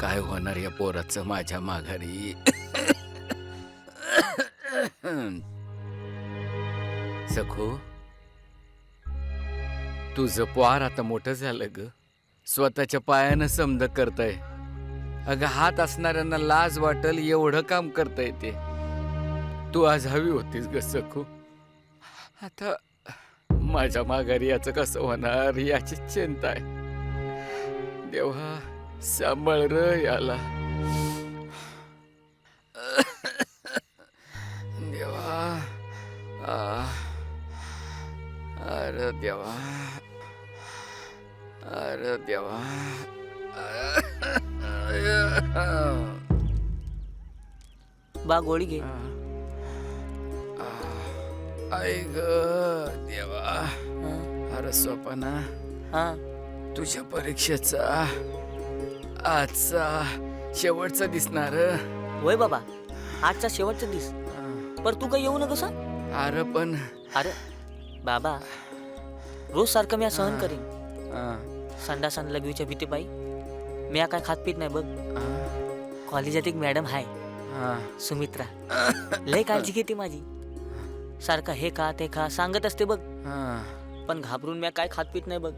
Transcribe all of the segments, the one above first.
काय होणार या पोराचं माझ्या माघारी? सखू, तुझं पोर आता मोठं झालं ग. स्वतःच्या पायानं समज करताय. अगं हात असणाऱ्यांना लाज वाटल एवढं काम करताय ते. तू आज हवी होतीस ग सखू. आता माझ्या माघारी याचं कसं होणार याची चिंता आहे. देवा सांभाळ र याला. देवा अरे देवा, अरे देवा. बा गोळी घे. आई ग देवा. अरे सोपाना, हा तुझ्या परीक्षेचा आजचा शेवटचा दिसणार. होय बाबा, आजचा शेवटचा दिस. पर तू काही येऊ नका सा. अरे पण अरे बाबा, रोज सारखं मी सहन करीन. संडासान लघवीच्या भीती पायी मी काय खात पीत नाही बघ. कॉलेजात एक मॅडम आहे सुमित्रा, लय काळजी घेते माझी. सारखं हे खा ते खा सांगत असते बघ. पण घाबरून मी काय खात पीत नाही बघ.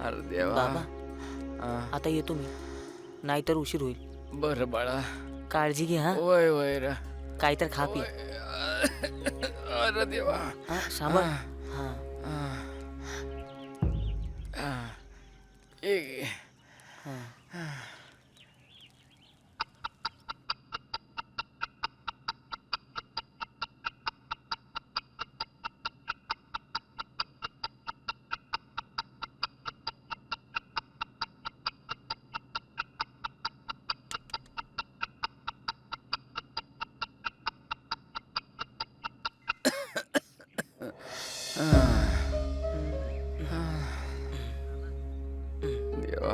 अरे देवा. बाबा आता येतो मी, नाहीतर उशीर होईल. बरं बाळा, काळजी घे. हा वय वय रा. काय तर खा पी. अरे देवा. हा सांभाळ. हा देवा.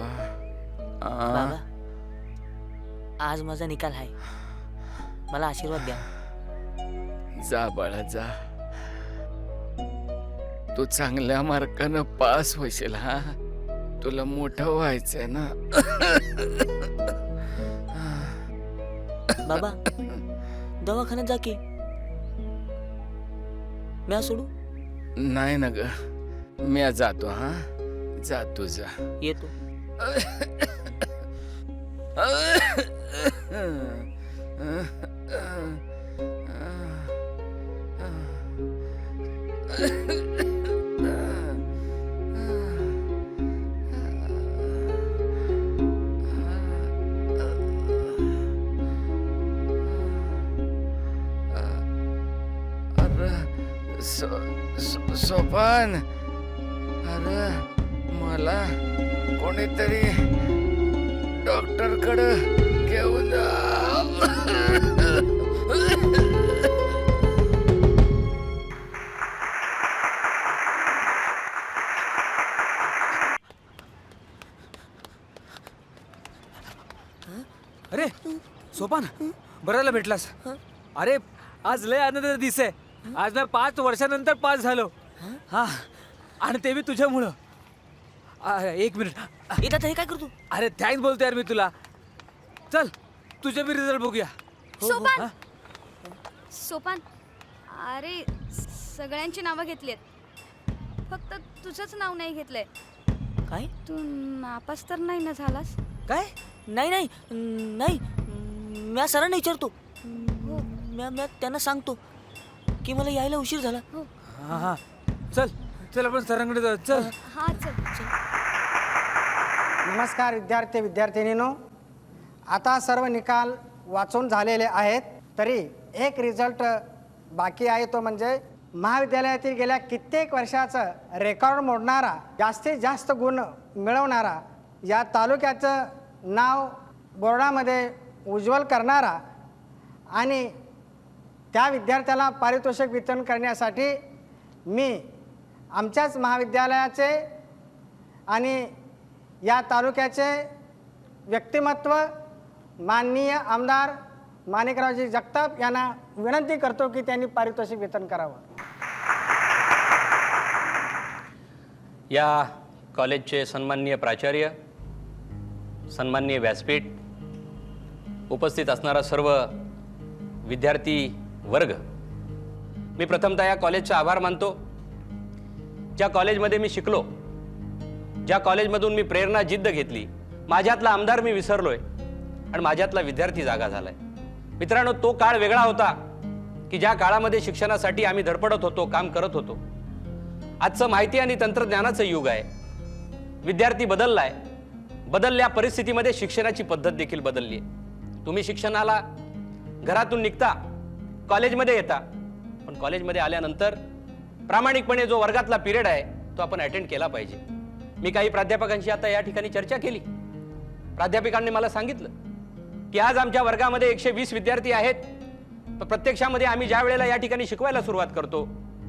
बाबा, आज माझा निकाल आहे, मला आशीर्वाद द्या. जा बाळा जा. तू चांगल्या मार्कानं पास होशील. हा, तुला मोठं व्हायचंय ना. बाबा दवाखान्यात जा की. म्या सोडू. नाही ना ग, मी जातो. हा जा तू जा. येतो. सोपान, अरे मला कोणीतरी डॉक्टरकडे घेऊन जा. अरे सोपान, बरायला भेटलास. अरे आज लय आनंदाचा दिवस आहे. आज मी 5 वर्षानंतर पास झालो. हा, आणि ते मी तुझ्यामुळं. एक मिनिट. येतात हे काय करतो. अरे थँक्स बोलतो यार मी तुला. चल तुझे मी रिझल्ट बघूया. सोपान, सोपान, अरे सगळ्यांची नावं घेतलीत, फक्त तुझंच नाव नाही घेतलंय. काय? तू नापास तर नाही ना झालास? काय? नाही नाही नाही, म्या सरांना विचारतो. म्या त्यांना सांगतो की मला यायला उशीर झाला. हा हा, चल चल आपण सरांकडे जाऊ. चल. हा चल चल. नमस्कार विद्यार्थिनींनो, आता सर्व निकाल वाचून झालेले आहेत. तरी एक रिझल्ट बाकी आहे, तो म्हणजे महाविद्यालयातील गेल्या कित्येक वर्षाचं रेकॉर्ड मोडणारा, जास्तीत जास्त गुण मिळवणारा, या तालुक्याचं नाव बोर्डामध्ये उज्ज्वल करणारा आणि त्या विद्यार्थ्याला पारितोषिक वितरण करण्यासाठी मी आमच्याच महाविद्यालयाचे आणि या तालुक्याचे व्यक्तिमत्व माननीय आमदार माणिकरावजी जगताप यांना विनंती करतो की त्यांनी पारितोषिक वितरण करावं. या कॉलेजचे सन्माननीय प्राचार्य सन्माननीय व्यासपीठ, उपस्थित असणारा सर्व विद्यार्थी वर्ग, मी प्रथमतः या कॉलेजचा आभार मानतो. ज्या कॉलेजमध्ये मी शिकलो, ज्या कॉलेजमधून मी प्रेरणा जिद्द घेतली, माझ्यातला आमदार मी विसरलोय आणि माझ्यातला विद्यार्थी जागा झालाय. मित्रांनो, तो काळ वेगळा होता की ज्या काळामध्ये शिक्षणासाठी आम्ही धडपडत होतो, काम करत होतो. आजचं माहिती आणि तंत्रज्ञानाचं युग आहे. विद्यार्थी बदललाय. बदलल्या परिस्थितीमध्ये शिक्षणाची पद्धत देखील बदलली आहे. तुम्ही शिक्षणाला घरातून निघता, कॉलेजमध्ये येता, पण कॉलेजमध्ये आल्यानंतर प्रामाणिकपणे जो वर्गातला पिरियड आहे तो आपण अटेंड केला पाहिजे. मी काही प्राध्यापकांशी आता या ठिकाणी चर्चा केली. प्राध्यापकांनी मला सांगितलं की आज आमच्या वर्गामध्ये 120 विद्यार्थी आहेत. प्रत्यक्षामध्ये आम्ही ज्या वेळेला या ठिकाणी शिकवायला सुरुवात करतो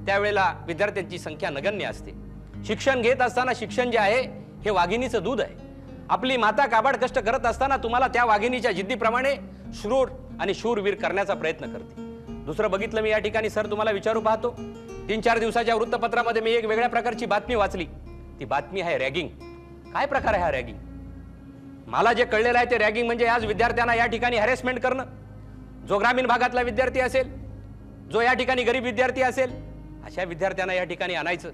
त्यावेळेला विद्यार्थ्यांची संख्या नगण्य असते. शिक्षण घेत असताना शिक्षण जे आहे हे वाघिणीचं दूध आहे. आपली माता काबाड कष्ट करत असताना तुम्हाला त्या वाघिणीच्या जिद्दीप्रमाणे शूर आणि शूरवीर करण्याचा प्रयत्न करते. दुसरं बघितलं, मी या ठिकाणी सर तुम्हाला विचारू पाहतो, 3-4 दिवसाच्या वृत्तपत्रामध्ये मी एक वेगळ्या प्रकारची बातमी वाचली. ती बातमी आहे रॅगिंग. काय प्रकार आहे हा रॅगिंग? मला जे कळलेलं आहे ते रॅगिंग म्हणजे आज विद्यार्थ्यांना या ठिकाणी हॅरेसमेंट करणं. जो ग्रामीण भागातला विद्यार्थी असेल, जो या ठिकाणी गरीब विद्यार्थी असेल, अशा विद्यार्थ्यांना या ठिकाणी आणायचं,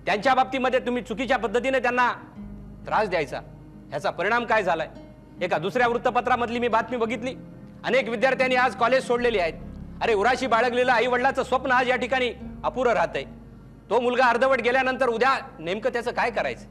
त्यांच्या बाबतीमध्ये तुम्ही चुकीच्या पद्धतीने त्यांना त्रास द्यायचा. ह्याचा परिणाम काय झालाय? एका दुसऱ्या वृत्तपत्रामधली मी बातमी बघितली. अनेक विद्यार्थ्यांनी आज कॉलेज सोडलेली आहेत. अरे, उराशी बाळगलेलं आई वडिलाचं स्वप्न आज या ठिकाणी अपुरं राहतंय. तो मुलगा अर्धवट गेल्यानंतर उद्या नेमकं त्याचं काय करायचं?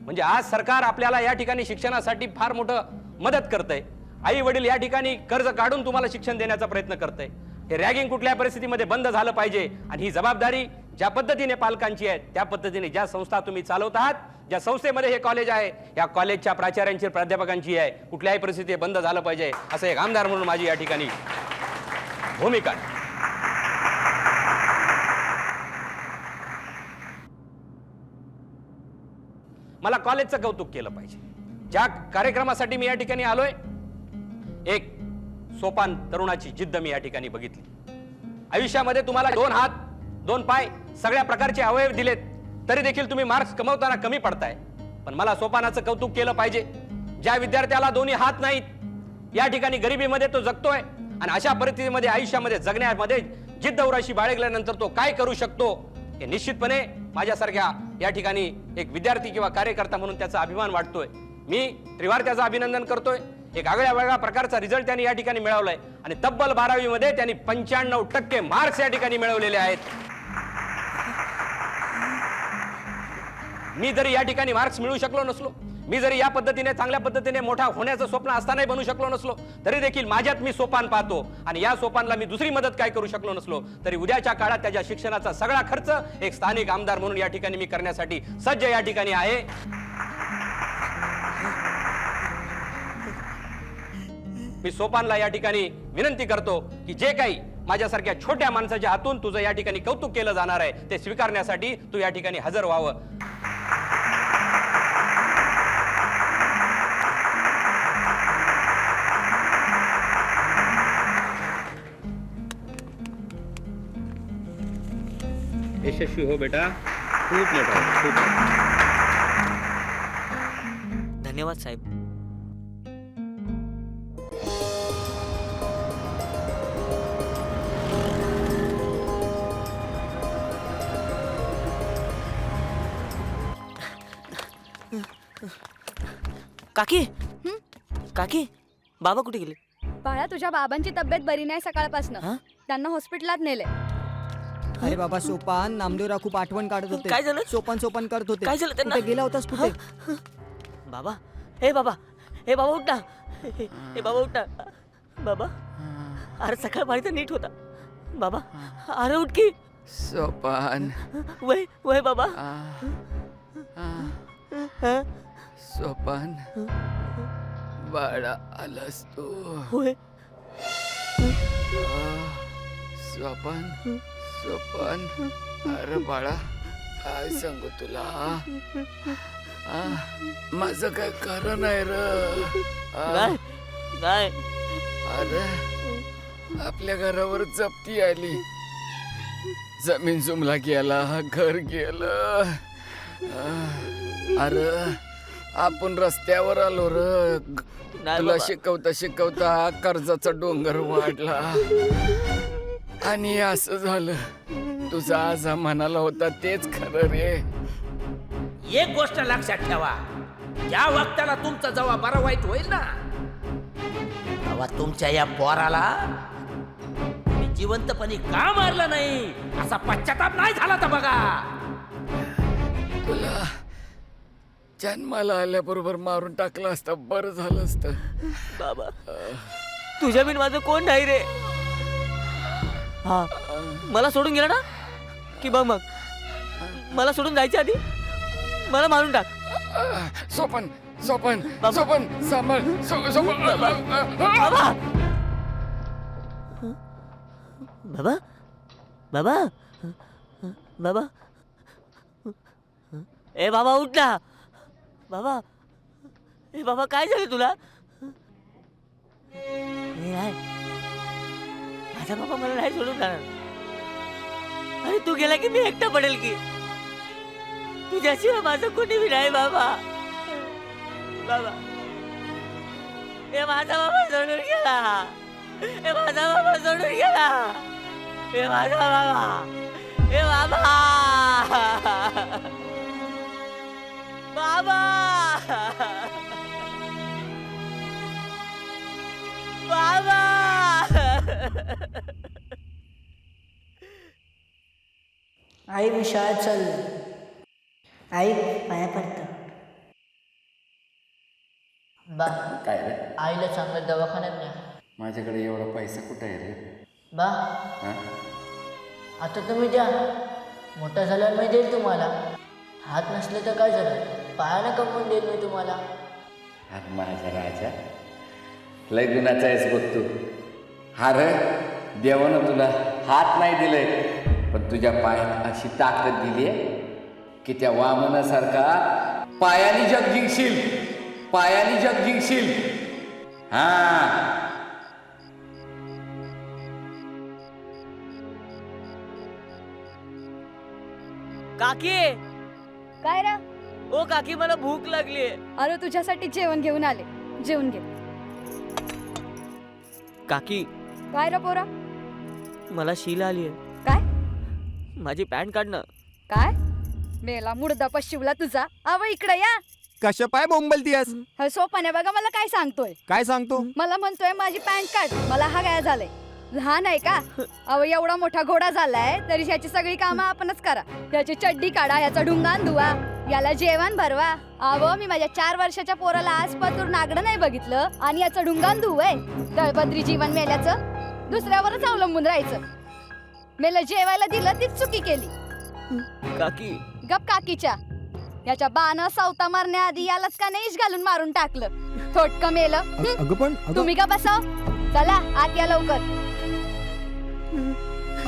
म्हणजे आज सरकार आपल्याला या ठिकाणी शिक्षणासाठी फार मोठं मदत करतंय. आई वडील या ठिकाणी कर्ज काढून तुम्हाला शिक्षण देण्याचा प्रयत्न करतंय. हे रॅगिंग कुठल्या परिस्थितीमध्ये बंद झालं पाहिजे आणि ही जबाबदारी ज्या पद्धतीने पालकांची आहे, त्या पद्धतीने ज्या संस्था तुम्ही चालवत आहात, ज्या संस्थेमध्ये हे कॉलेज आहे, या कॉलेजच्या प्राचार्यांची, प्राध्यापकांची आहे, कुठल्याही परिस्थितीत बंद झालं पाहिजे असं एक आमदार म्हणून माझी या ठिकाणी भूमिका आहे. मला कॉलेजचं कौतुक केलं पाहिजे. ज्या कार्यक्रमासाठी मी या ठिकाणी आलोय, एक सोपान तरुणाची जिद्द मी या ठिकाणी बघितली. आयुष्यामध्ये तुम्हाला 2 हात, 2 पाय, सगळ्या प्रकारचे अवयव दिलेत, तरी देखील तुम्ही मार्क्स कमवताना कमी पडताय. पण मला सोपानाचं कौतुक केलं पाहिजे. ज्या विद्यार्थ्याला 2 हात नाहीत, या ठिकाणी गरिबीमध्ये तो जगतोय आणि अशा परिस्थितीमध्ये आयुष्यामध्ये जगण्यामध्ये जिद्द उराशी बाळगल्यानंतर तो काय करू शकतो हे निश्चितपणे माझ्यासारख्या या ठिकाणी एक विद्यार्थी किंवा कार्यकर्ता म्हणून त्याचा अभिमान वाटतोय. मी त्रिवार त्याचं अभिनंदन करतोय. एक आगळ्या वेगळ्या प्रकारचा रिझल्ट त्यांनी या ठिकाणी मिळवलाय आणि तब्बल 12वी मध्ये त्यांनी 95% मार्क्स या ठिकाणी मिळवलेले आहेत. मी जरी या ठिकाणी मार्क्स मिळवू शकलो नसलो, मी जरी या पद्धतीने चांगल्या पद्धतीने मोठा होण्याचं स्वप्न असतानाही बनू शकलो नसलो, तरी देखील माझ्यात मी सोपान पाहतो आणि या सोपानला मी दुसरी मदत काय करू शकलो नसलो, तरी उद्याच्या काळात त्याच्या शिक्षणाचा सगळा खर्च एक स्थानिक आमदार म्हणून या ठिकाणी मी करण्यासाठी सज्ज या ठिकाणी आहे. मी सोपानला या ठिकाणी विनंती करतो की जे काही माझ्यासारख्या छोट्या माणसाच्या हातून तुझं या ठिकाणी कौतुक केलं जाणार आहे ते स्वीकारण्यासाठी तू या ठिकाणी हजर व्हावं. यशस्वी हो बेटा, खूप मोठा हो, खूप. धन्यवाद साहेब. काकी, काकी, बाबा कुठे गेले? बाळा, तुझ्या बाबांची तब्येत बरी नाही सकाळपासून. हा? त्यांना हॉस्पिटलात नेले. अरे बाबा, सोपान नामदेवराव खूप आठवण काढत होते. काय झालं? सोपान सोपान करत होते. काय झालं त्यांना? कुठे गेला होतास? कुठे? बाबा, हे बाबा, हे बाबा उठ ना. हे बाबा उठ ना. बाबा, अरे सकाळ पाणी तर नीट होता. बाबा, अरे उठ की. सोपान, वय वय बाबा. सोपान, बाळा आलास तू. होय. सोपान, सोपान, अरे बाळा, काय सांगू तुला? माझं काय कारण आहे नाही नाही. अरे, आपल्या घरावर जप्ती आली, जमीन जुमला गेला, घर गेलं. अरे आपण रस्त्यावर आलो र नाही तुला बाबा. शिकवता शिकवता कर्जाचा डोंगर वाढला आणि असं झालं. तुझा आज म्हणाला होता तेच खरं रे. एक गोष्ट लक्षात ठेवा, या वक्ताला तुमचं जेव्हा बरं वाईट होईल ना, तेव्हा तुमच्या या पोराला मी जिवंतपणी का मारलं नाही असा पश्चाताप नाही झाला तर बघा. तुला जन्माला आल्याबरोबर मारून टाकलं असतं बरं झालं असतं. बाबा तुझ्या बिन माझं कोण नाही रे. हा मला सोडून गेला ना की बघ मग मला सोडून जायच्या आधी मला मारून टाक. सोपन सोपन बाबा. सोपन सांभाळ सोपन. बाबा बाबा बाबा बाबा ए बाबा उठ ना बाबा. ए बाबा काय झालं तुला. ए नाही माझा बाबा मला नाही सोडून जाणार. अरे तू गेला की मी एकटा पडेल की. तुझ्याशिवाय माझं कोणी बी नाही बाबा. बाबा ए माझा बाबा सोडून गेला. ए माझा बाबा सोडून गेला. ए माझा बाबा. ए बाबा बाबा बाबा. आई मी शाळेत चालली. आई पाया पडतं. बा काय रे आईला चांगलं दवाखान्यात न्या. माझ्याकडे एवढा पैसा कुठं आहे रे. बा हा? आता तुम्ही द्या, मोठा झाल्यावर मी देईल तुम्हाला. हात नसले तर काय झालं, पायानं कमवून देईल मी तुम्हाला. अरे माझा राजा लय गुणाचा आहेस बघ तू. हा रे देवानं तुला हात नाही दिलंय पण तुझ्या पायात अशी ताकद दिली आहे की त्या वामनासारखा पायाने जग जिंकशील. पायाने जग जिंकशील. हा काकी काय रा ओ काकी मला भूक लागली. अरे तुझ्यासाठी जेवण घेऊन आले, जेवून घे. काकी काय रा पोरा. मला शील आली काय माझी पॅन्ट काढणं. काय मेला मुडदा पशिवला तुझा. अव इकडे या. कशा पाय बोंबलतीयस. हा सोपाने बघा मला काय सांगतोय. काय सांगतो. मला म्हणतोय माझी पॅन्ट काढ. मला हा काय झालंय. लहान आहे का. अव एवढा मोठा घोडा झालाय तरी ह्याची सगळी कामं आपणच करा. ह्याची चड्डी काढा, ह्याचा ढुंगान धुवा, याला जेवण भरवा. अव मी माझ्या 4 वर्षाच्या पोराला आज पतूर नागडं नाही बघितलं आणि याचं ढुंगान धुवय. दळबद्री जीवन मेल्याचं दुसऱ्यावरच अवलंबून राहायचं. मेलं जेवायला दिलं तीच चुकी केली. काकी गप काकीच्या. याच्या बाण सावता मारण्याआधी यालाच का नाही घालून मारून टाकलं. थोटकं मेलं. अगं पण तुम्ही का बसाव. चला आत या लवकर.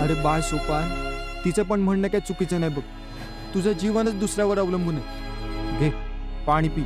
अरे बाळ सोपान, तिचं पण म्हणणं काही चुकीचं नाही बघ. तुझं जीवनच दुसऱ्यावर अवलंबून आहे. घे पाणी पी.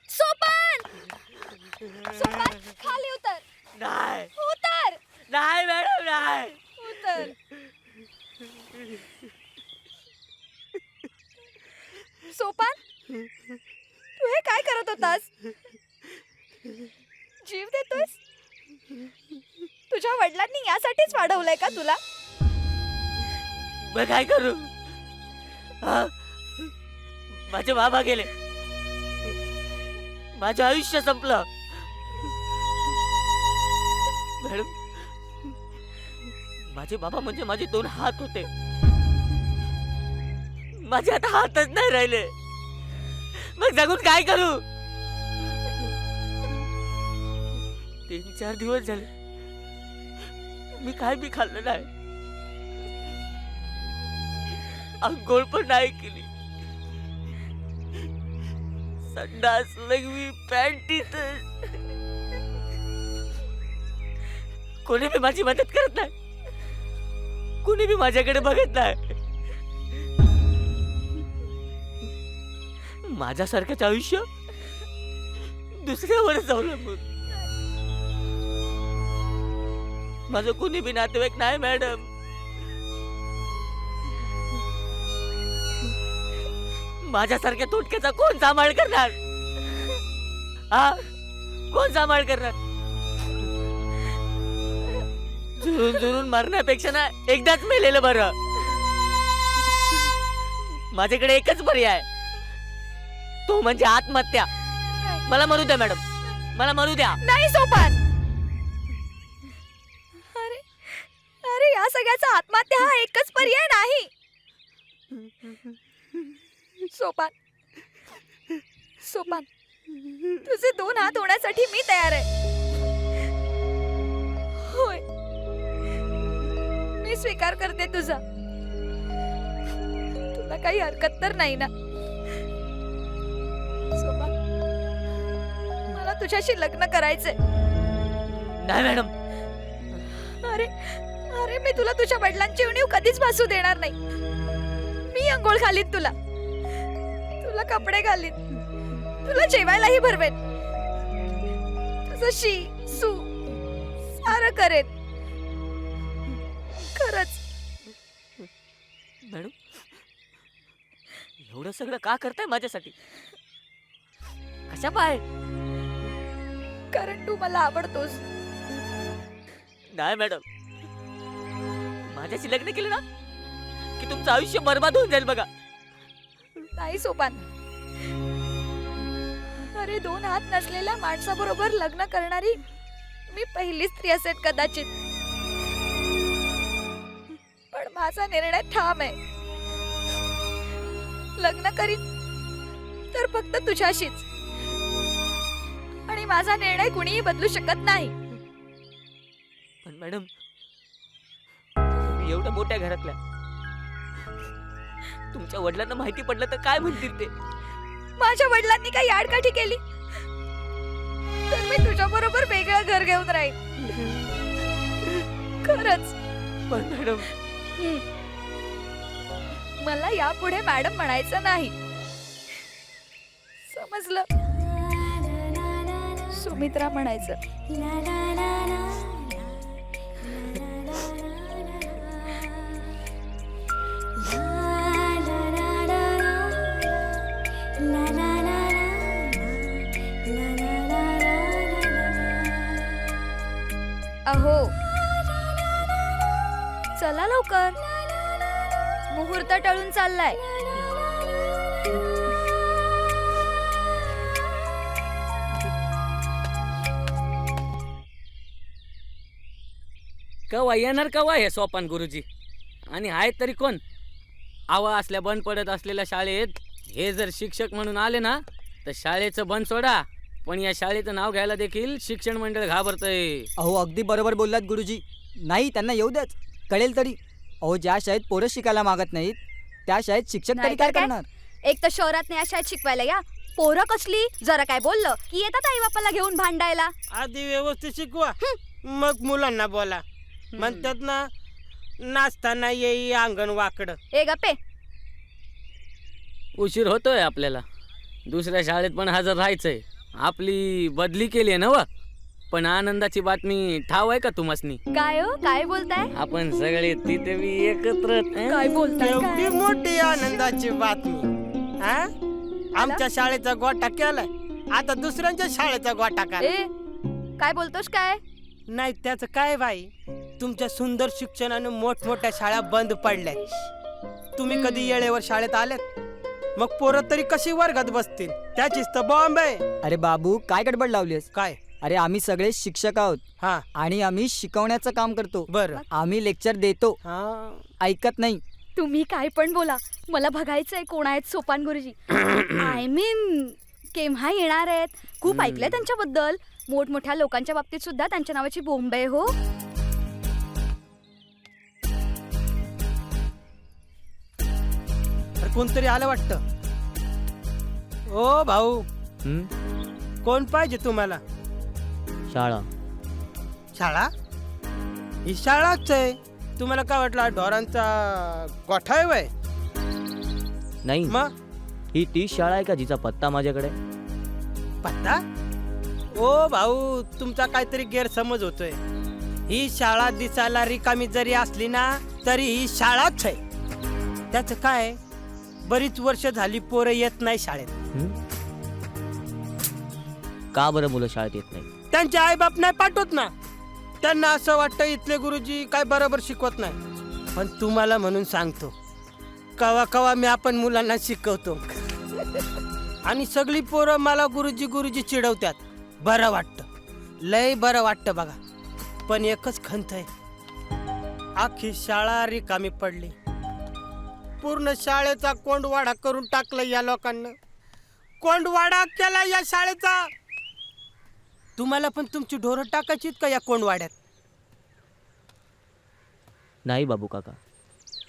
सोपान खाली उतर. नाही उतर. नाही मॅडम नाही. उतर. सोपान तू हे काय करत होतास. जीव देतोयस? तुझ्या वडिलांनी यासाठीच वाढवलंय का तुला? मग काय करू? हा? माझे बाबा गेले, माझं आयुष्य संपलं. मॅडम, माझे बाबा म्हणजे माझे 2 हात होते. माझे आता हातच नाही राहिले. मग जगून काय करू? 3-4 दिवस झाले मी काय बी खाल्लं नाही, अंघोळ पण नाही केली. संडास, लघवी, पॅन्टी तर कोणी बी माझी मदत करत नाही, कोणी बी माझ्याकडे बघत नाही. माझ्यासारखंच आयुष्य दुसऱ्यावरच अवलंबून. माझं कोणी बी नातेवाईक नाही मॅडम. माझ्यासारख्या तोटक्याचा कोण सांभाळ करणार? हा, कोण सांभाळ करणार? झुरून झुरून मरण्यापेक्षा ना एकदाच मेलेलं बरं. माझ्याकडे एकच पर्याय, तो म्हणजे आत्महत्या. मला मरू द्या मॅडम, मला मरू द्या. नाही सोपान. अरे अरे, या सगळ्याचा आत्महत्या हा एकच पर्याय नाही. सोपान, सोपान, तुझे 2 हात होण्यासाठी मी तयार आहे. होय, मी स्वीकार करते तुझा. तुला काही हरकत तर नाही ना? सोपान, मला तुझ्याशी लग्न करायचंय. नाही मॅडम. अरे अरे, मी तुला तुझ्या वडिलांची उणीव कधीच भासू देणार नाही. मी अंघोळ घालीन तुला, तुला कपडे घालीन, तुला जेवायलाही भरवेन, तुझं शी सू सारं करेन. खरंच. मॅडम, एवढं सगळं का करताय माझ्यासाठी? कशा पाय? कारण तू मला आवडतोस. नाही मॅडम, माझ्याशी लग्न केलं ना की तुमचं आयुष्य बर्बाद होऊन जाईल बघा. नाही सोपान. अरे, 2 हात नसलेल्या माणसाबरोबर लग्न करणारी मी पहिली स्त्री असेल कदाचित, पण माझा निर्णय ठाम आहे. लग्न करीन तर फक्त तुझ्याशीच, आणि माझा निर्णय कुणीही बदलू शकत नाही. पण मॅडम, तुम्ही एवढ्या मोठ्या घरातल्या, तुमच्या वडिलांना माहिती पडलं तर काय म्हणतील ते? माझ्या वडिलांनी काही आडकाठी केली तर मी तुझ्या बरोबर वेगळं घर घेऊन राहील. खरंच. पण मॅडम, मला यापुढे मॅडम म्हणायचं नाही, समजलं? सुमित्रा म्हणायचं. अहो, चला लवकर, मुहूर्त टळून चाललाय. कवा येणार कवा हे सोपान गुरुजी? आणि आहेत तरी कोण? आवा असल्या बंद पडत असलेल्या शाळेत हे जर शिक्षक म्हणून आले ना तर शाळेचं बंद सोडा, पण या शाळेचं नाव घ्यायला देखील शिक्षण मंडळ घाबरतंय. अहो, अगदी बरोबर बोललात गुरुजी. नाही, त्यांना येऊ द्याच, कळेल तरी. अहो, ज्या शाळेत पोरं शिकायला मागत नाहीत त्या शाळेत शिक्षक तरी काय करणार? एक तर शहरात नाही शाळेत शिकवायला या, पोरं कसली जरा काय बोललं की येतात आई बापाला घेऊन भांडायला. आधी व्यवस्थित शिकवा, मग मुलांना बोला. म्हणतात ना, नाचताना येई अंगण वाकडं. ए गप्पे. उशीर होतोय आपल्याला, दुसऱ्या शाळेत पण हजर राहायचंय. आपली बदली केली आहे ना व, पण आनंदाची बातमी ठाव आहे का तुम्हासनी? काय हो, काय बोलताय? आपण सगळे तिथे बी एकत्र. काय बोलताय? एवढी मोठी आनंदाची बातमी. हा, आमच्या शाळेचा गोटा केलाय. आता दुसऱ्यांच्या शाळेचा गोटा करा. ए काय बोलतोस काय? नाही त्याचं काय बाई, तुमच्या सुंदर शिक्षणाने मोठमोठ्या शाळा बंद पडल्यात. तुम्ही कधी येळेवर शाळेत आल्यात? मग पोरं तरी कशी वर्गात बसतील? त्याचीच तर बॉम्ब आहे. अरे बाबू काय गडबड लावलीस? काय? अरे आम्ही सगळे शिक्षक आहोत. हा आणि आम्ही शिकवण्याचं काम करतो. बरं. आम्ही लेक्चर देतो, हा ऐकत नाही. तुम्ही काय पण बोला, मला बघायचंय कोण आहेत सोपान गुरुजी. आय मीन केव्हा येणार आहेत? खूप ऐकलंय त्यांच्याबद्दल. मोठमोठ्या लोकांच्या बाबतीत सुद्धा त्यांच्या नावाची बोंब आहे हो. तर कोणतरी आलं वाटतं. ओ भाऊ, कोण पाहिजे तुम्हाला? शाळा. शाळा? ही शाळाच आहे. तुम्हाला काय वाटलं ढोरांचा गोठा आहे वय? नाही, मग ही ती शाळा आहे का जिचा पत्ता माझ्याकडे? पत्ता? ओ भाऊ, तुमचा काहीतरी गैरसमज होतोय. ही शाळा दिसायला रिकामी जरी असली ना तरी ही शाळाच आहे. त्याचं काय, बरीच वर्ष झाली पोरं येत नाही शाळेत. का बरं मुलं शाळेत येत नाही? त्यांचे आईबाप नाही पाठवत ना. त्यांना असं वाटतं इथले गुरुजी काय बरोबर शिकवत नाही. पण तुम्हाला म्हणून सांगतो, कवा कवा मी आपण मुलांना शिकवतो आणि सगळी पोरं मला गुरुजी गुरुजी चिडवतात. बरं वाटतं, लय बरं वाटतं बघा. पण एकच खंत आहे, अख्खी शाळा रिकामी पडली. पूर्ण शाळेचा कोंडवाडा करून टाकला या लोकांना. कोंडवाडा केला या शाळेचा. तुम्हाला पण तुमची ढोरं टाकायची का या कोंडवाड्यात? नाही बाबू काका.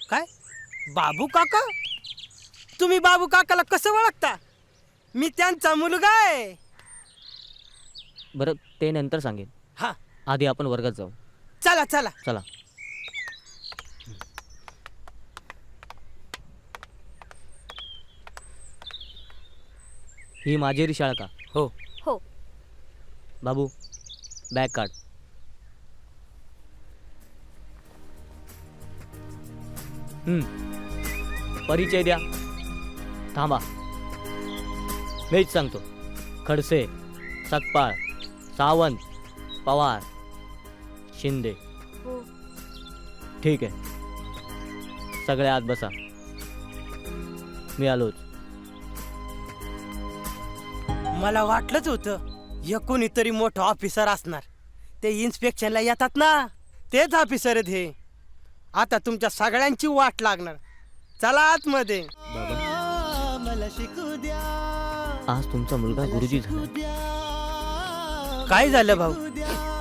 काय बाबू काका? तुम्ही बाबू काकाला कसं ओळखता? मी त्यांचा मुलगा आहे. बरं ते नंतर सांगेन. हा आधी आपण वर्गात जाऊ. चला चला चला. ही माझी शाळा का? हो. हो. बाबू बॅग काढ. परिचय द्या. थांबा, मीच सांगतो. खडसे, सकपाळ, सावंत, पवार, शिंदे. हो. ठीक आहे, सगळे आत बसा. मी आलोच. मला वाटलंच होतं कोणीतरी मोठं ऑफिसर असणार. ते इन्स्पेक्शनला येतात ना, तेच ऑफिसर आहेत हे. आता तुमच्या सगळ्यांची वाट लागणार. चला आतमध्ये. मला शिकू द्या. आज तुमचा मुलगा गुरुजी झाला. काय झालं भाऊ,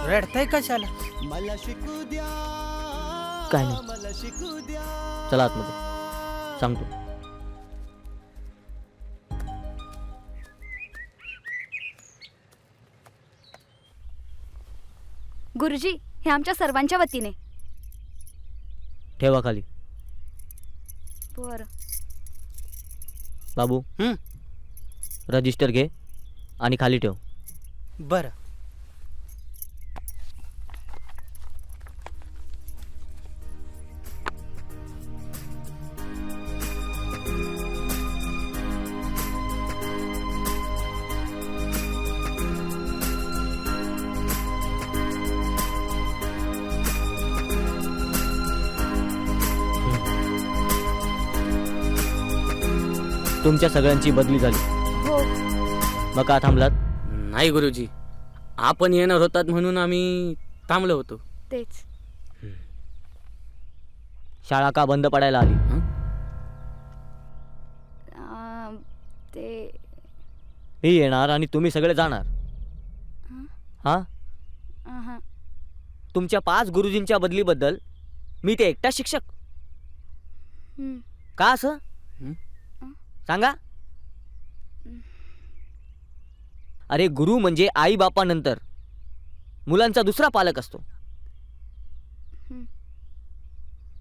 रडताय कशाला? मला शिकू द्या. काय नाही, चला आतमध्ये सांगतो. गुरुजी हे आमच्या सर्वांच्या वतीने. ठेवा खाली. बर. बाबू रजिस्टर घे आणि खाली ठेव. बरं. तुमच्या सगळ्यांची बदली झाली. हो. मग का थांबलात? नाही गुरुजी, आपण येणार होतात म्हणून आम्ही थांबलो होतो. तेच. शाळा का बंद पडायला आली? ते मी येणार आणि तुम्ही सगळे जाणार. हा, तुमच्या 5 गुरुजींच्या बदलीबद्दल मी ते एकटा शिक्षक का असं सांगा? अरे गुरु म्हणजे आई बापानंतर मुलांचा दुसरा पालक असतो.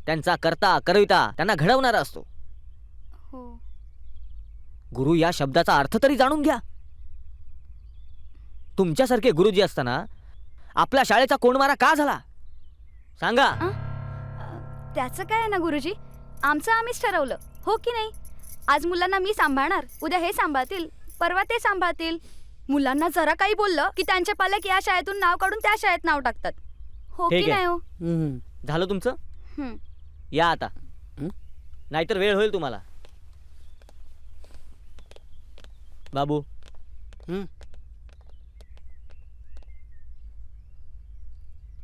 त्यांचा कर्ता करविता त्यांना घडवणारा असतो. गुरु या शब्दाचा अर्थ तरी जाणून घ्या. तुमच्यासारखे गुरुजी असताना आपल्या शाळेचा कोंडमारा का झाला सांगा? त्याचं काय आहे ना गुरुजी, आमचं आम्हीच ठरवलं, हो की नाही? आज मुलांना मी सांभाळणार, उद्या हे सांभाळतील, परवा ते सांभाळतील. मुलांना जरा काही बोललं की त्यांचे पालक या शाळेतून नाव काढून त्या शाळेत नाव टाकतात. हो की ठीक नाही हो? आहे झालं तुमचं. हं. या आता नाहीतर वेळ होईल तुम्हाला. बाबू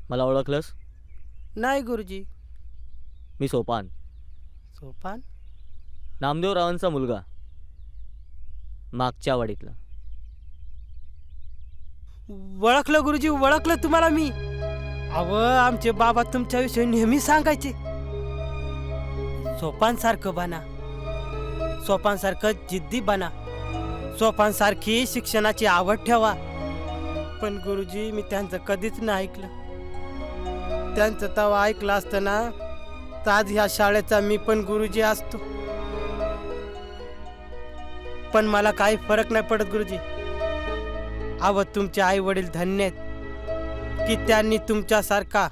मला ओळखलंस? नाही गुरुजी. मी सोपान, सोपान? नामदेवरावांचा मुलगा, मागच्या वाडीतला. ओळखलं गुरुजी, ओळखलं तुम्हाला मी. अव आमचे बाबा तुमच्याविषयी नेहमी सांगायचे, सोपानसारखं बना, सोपानसारखं जिद्दी बना, सोपानसारखी शिक्षणाची आवड ठेवा. पण गुरुजी मी त्यांचं कधीच नाही ऐकलं. त्यांचं तेव्हा ऐकलं असतं ना तर आज ह्या शाळेचा मी पण गुरुजी असतो. पण मला काही फरक नाही पडत गुरुजी. अव तुमचे आई वडील धन्य आहेत की त्यांनी तुमच्यासारखा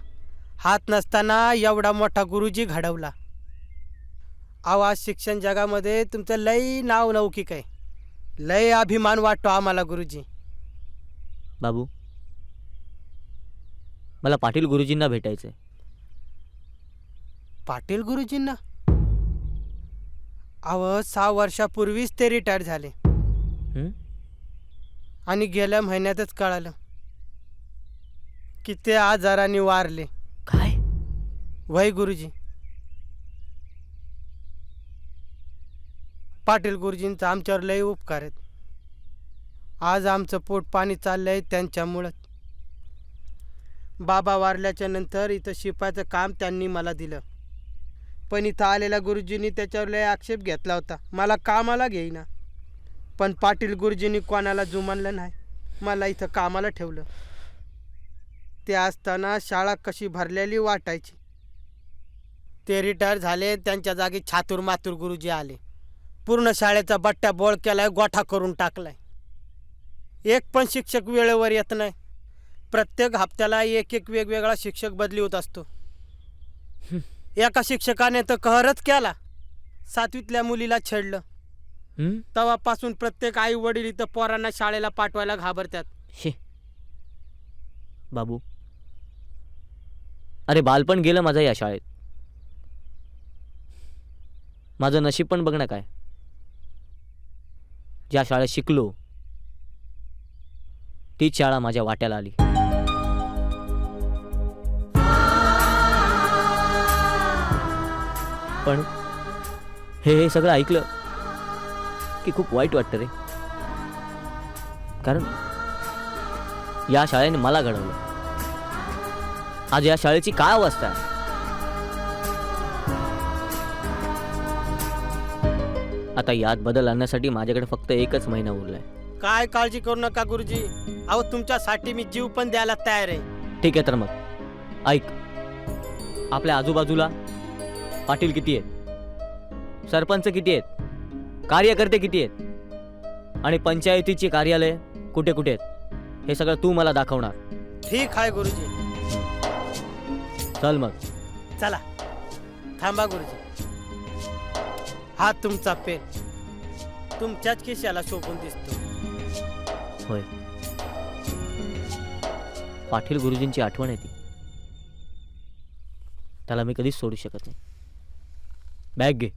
हात नसताना एवढा मोठा गुरुजी घडवला. आवाज शिक्षण जगामध्ये तुमचं लय नाव लौकिक आहे. लय अभिमान वाटतो आम्हाला गुरुजी. बाबू मला पाटील गुरुजींना भेटायचंय. पाटील गुरुजींना? अव 6 वर्षापूर्वीच ते रिटायर झाले आणि गेल्या महिन्यातच कळालं की ते आजाराने वारले. काय? वय गुरुजी. पाटील गुरुजींचा आमच्यावर लय उपकार आहेत. आज आमचं पोट पाणी चाललंय त्यांच्यामुळं. बाबा वारल्याच्या नंतर इथं शिपायचं काम त्यांनी मला दिलं. पण इथं आलेल्या गुरुजींनी त्याच्यावर लय आक्षेप घेतला होता, मला कामाला घेईना. पण पाटील गुरुजींनी कोणाला जुमानलं नाही, मला इथं कामाला ठेवलं. ते असताना शाळा कशी भरलेली वाटायची. ते रिटायर झाले, त्यांच्या जागी छातूर मातूर गुरुजी आले. पूर्ण शाळेचा बट्ट्या बोळ केलाय, गोठा करून टाकलाय. एक पण शिक्षक वेळेवर येत नाही. प्रत्येक हप्त्याला एक एक वेगवेगळा शिक्षक बदली होत असतो. एका शिक्षकाने तर कहरच केला, 7वीतल्या मुलीला छेडलं. तेव्हापासून प्रत्येक आई वडील इथं पोरांना शाळेला पाठवायला घाबरतात. बाबू अरे बालपण गेलं माझं या शाळेत. माझं नशीब पण बघ ना काय. ज्या शाळेत शिकलो तीच शाळा माझ्या वाट्याला आली. पण हे सगळं ऐकलं की खूप वाईट वाटतं रे. कारण या शाळेने मला घडवलं. आज या शाळेची काय अवस्था आहे. आता यात बदल आणण्यासाठी माझ्याकडे फक्त 1च महिना उरलाय. काय काळजी करू नका गुरुजी. अहो तुमच्यासाठी मी जीव पण द्यायला तयार आहे. ठीक आहे तर मग ऐक. आपल्या आजूबाजूला पाटील किती आहेत, सरपंच किती आहेत, कार्यकर्ते किती आहेत आणि पंचायतीची कार्यालय कुठे कुठे आहेत हे सगळं तू मला दाखवणार. ठीक आहे गुरुजी. चल मग. चला. थांबा गुरुजी. हा तुमचा पेन तुमच्याच खिशाला शोभून दिसतो. होय, पाटील गुरुजींची आठवण आहे ती. त्याला मी कधीच सोडू शकत नाही. बॅग घे.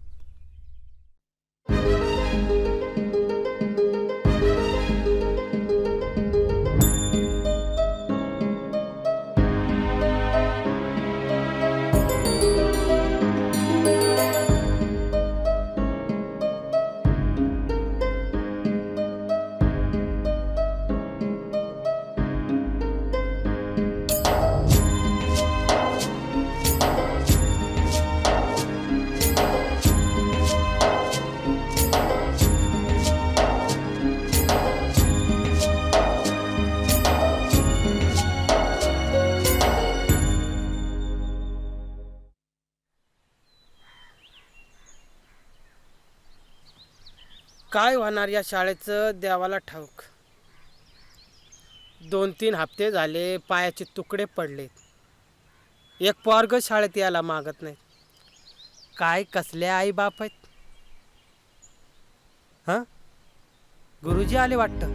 काय होणार या शाळेचं देवाला ठाऊक. 2-3 हप्ते झाले पायाचे तुकडे पडले. एक पोरग शाळेत यायला मागत नाही. काय कसले आई बाप आहेत. हां गुरुजी आले वाटतं.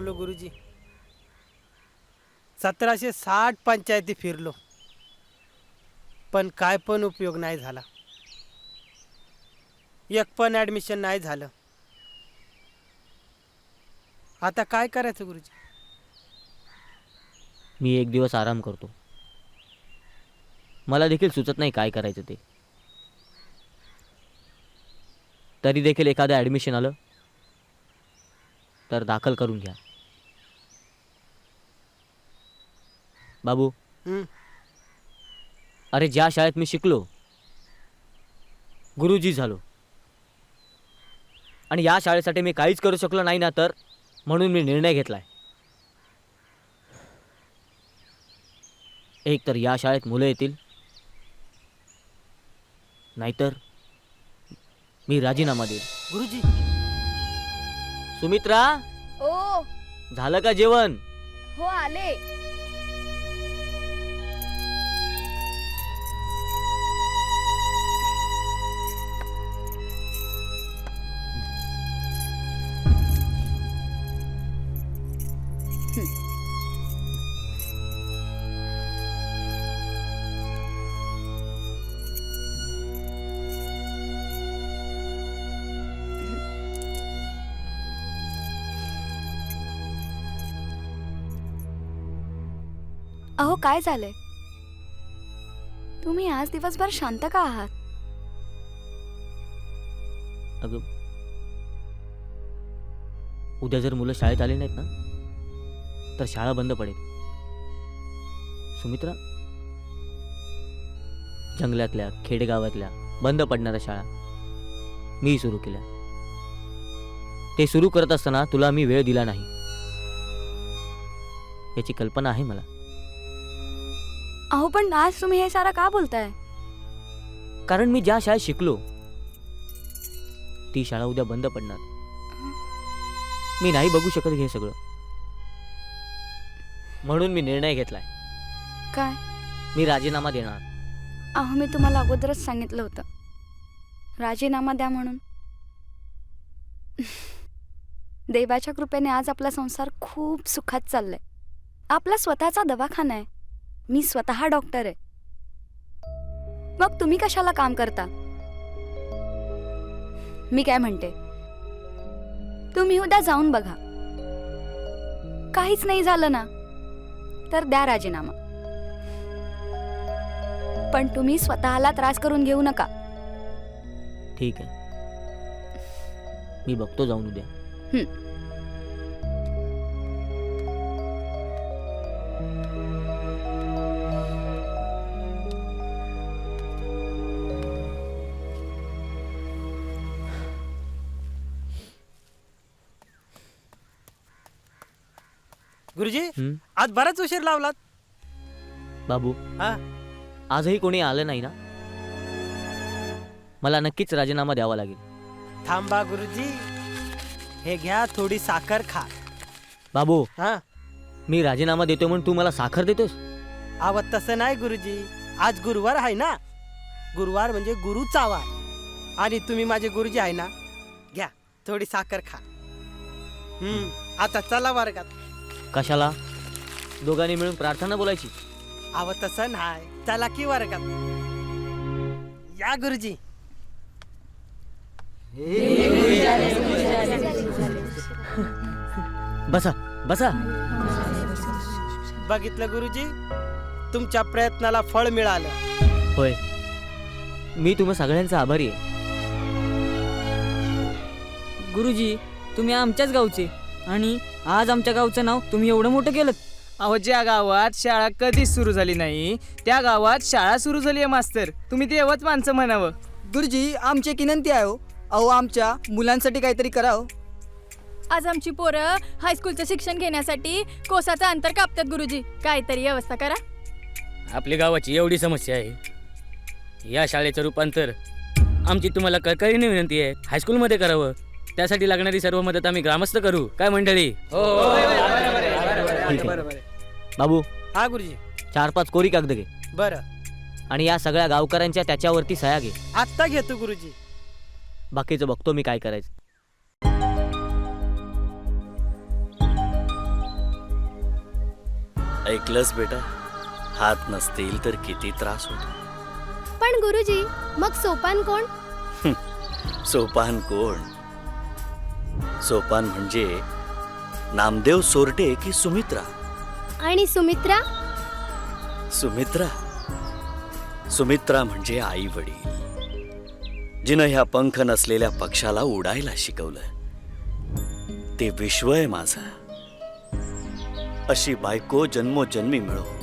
थकलो गुरुजी. 1760 पंचायती फिरलो, पण काय पण उपयोग नाही झाला. एक पण ॲडमिशन नाही झालं. आता काय करायचं गुरुजी? मी एक दिवस आराम करतो. मला देखील सुचत नाही काय करायचं ते. तरी देखील एखादं ॲडमिशन आलं तर दाखल करून घ्या. बाबू, अरे ज्या शाळेत मी शिकलो, गुरुजी झालो, आणि या शाळेसाठी मी काहीच करू शकलो नाही ना, तर म्हणून मी निर्णय घेतलाय. एक तर या शाळेत मुलं येतील, नाहीतर मी राजीनामा देईन. गुरुजी, सुमित्रा, ओ झालं का जेवण? हो आले. अहो काय झालंय? तुम्ही आज दिवसभर शांत का आहात? अगं, उद्या जर मुलं शाळेत आली नाहीत ना, तर शाळा बंद पडेल. सुमित्रा, जंगलातल्या खेडेगावातल्या बंद पडणाऱ्या शाळा मी सुरू केल्या. ते सुरू करत असताना तुला मी वेळ दिला नाही, याची कल्पना आहे मला. अहो पण आज तुम्ही हे सारं का बोलताय? कारण मी ज्या शाळेत शिकलो ती शाळा उद्या बंद पडणार. मी नाही बघू शकत हे सगळं, म्हणून मी निर्णय घेतलाय. काय? मी राजीनामा देणार. अहो मी तुम्हाला अगोदरच सांगितलं होतं राजीनामा द्या म्हणून. देवाच्या कृपेने आज आपला संसार खूप सुखात चाललाय. आपला स्वतःचा दवाखाना आहे. मी स्वतः डॉक्टर आहे. मग तुम्ही कशाला काम करता? मी काय म्हणते, तुम्ही उद्या जाऊन बघा. काहीच नाही झालं ना तर द्या राजीनामा. पण तुम्ही स्वतःला त्रास करून घेऊ नका. ठीक आहे, मी बघतो जाऊन उद्या. गुरुजी, आज बराच उशीर लावलात. बाबू, हा, आजही कोणी आलं नाही ना? मला नक्कीच राजीनामा द्यावा लागेल. थांबा गुरुजी, हे घ्या, थोडी साखर खा. बाबू, हा, मी राजीनामा देतो म्हणून तू मला साखर देतोस? आवत तसं नाही गुरुजी. आज गुरुवार आहे ना. गुरुवार म्हणजे गुरुचा वार, आणि तुम्ही माझे गुरुजी आहे ना. घ्या, थोडी साखर खा. आता चला वर्गात. कशाला? दोघांनी मिळून प्रार्थना बोलायची? आवत तसं नाही, चला की वर्गात. या गुरुजी. बसा बसा. बघितलं गुरुजी, तुमच्या प्रयत्नाला फळ मिळालं. होय, मी तुम्हा सगळ्यांचा आभारी आहे. गुरुजी, तुम्ही आमच्याच गावचे, आणि आज आमच्या गावचं नाव तुम्ही एवढं मोठं केलं. अहो ज्या गावात शाळा कधीच सुरू झाली नाही त्या गावात शाळा सुरू झाली आहे मास्तर. तुम्ही तेव्हाच माणसं म्हणावं. गुरुजी, आमची एक विनंती आहे हो. अहो आमच्या मुलांसाठी काहीतरी करावं. आज आमची पोरं हायस्कूलचं शिक्षण घेण्यासाठी कोसाचं अंतर कापतात. गुरुजी, काहीतरी व्यवस्था करा. आपल्या गावाची एवढी समस्या आहे, या शाळेचं रूपांतर आमची तुम्हाला कळकळीने विनंती आहे हायस्कूलमध्ये करावं. त्यासाठी लागणारी सर्व मदत आम्ही ग्रामस्थ करू. काय मंडळी? ठीक आहे. बाबू, हा गुरुजी. 4-5 कोरी कागद घे. बरं. आणि या सगळ्या गावकऱ्यांच्या त्याच्यावरती सह्या घे. आत्ता घेतो गुरुजी. बाकीचं बघतो मी काय करायचं. ऐकलंस बेटा, हात नसतील तर किती त्रास होतो. पण गुरुजी, मग सोपान कोण? सोपान कोण? सोपान म्हणजे नामदेव सोरटे की सुमित्रा? आणि सुमित्रा? सुमित्रा सुमित्रा म्हणजे आई वडील, जिनं ह्या पंख नसलेल्या पक्षाला उडायला शिकवलं. ते विश्व आहे माझं. अशी बायको जन्मोजन्मी मिळो.